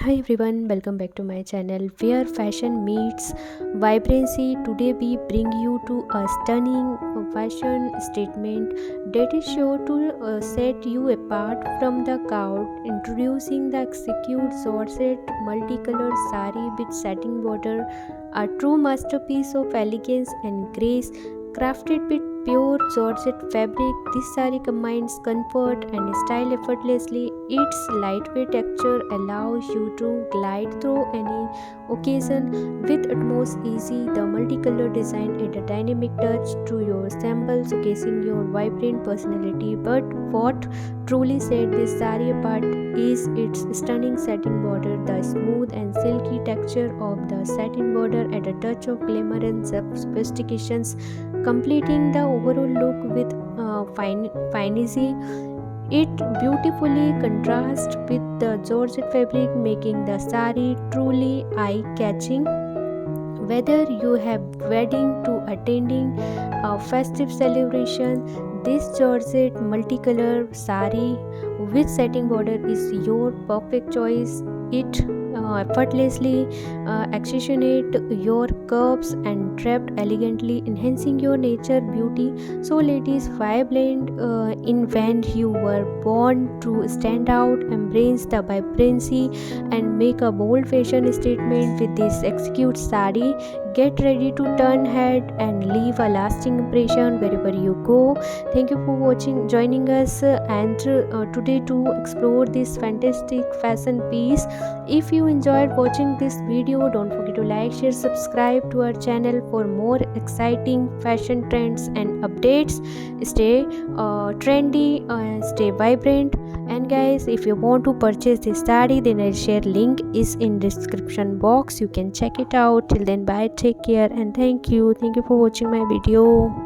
Hi everyone, welcome back to my channel where fashion meets vibrancy. Today we bring you to a stunning fashion statement that is sure to set you apart from the crowd. Introducing the Exquisite Georget multicolored saree with satin border, a true masterpiece of elegance and grace. Crafted with pure Georgette fabric, this saree combines comfort and style effortlessly. Its lightweight texture allows you to glide through any occasion with utmost ease. The multicolored design adds a dynamic touch to your sample, showcasing your vibrant personality. But what truly sets this saree apart is its stunning satin border. The smooth and silky texture of the satin border adds a touch of glamour and sophistication, completing the overall look with finesse. It beautifully contrasts with the Georgette fabric, making the saree truly eye-catching. Whether you have wedding to attending a festive celebration, this Georgette multicolor saree with satin border is your perfect choice. It effortlessly accentuate your curves and draped elegantly, enhancing your nature beauty. So, ladies, why blend in when you were born to stand out, embrace the vibrancy, and make a bold fashion statement with this Exquisite saree? Get ready to turn head and leave a lasting impression wherever you go. Thank you for watching, joining us, and today to explore this fantastic fashion piece. If you enjoyed watching this video, don't forget to like, share, subscribe to our channel for more exciting fashion trends and updates. Stay trendy, stay vibrant. And guys, if you want to purchase this saree, then I'll share link is in description box. You can check it out. Till then, bye, take care, and thank you for watching my video.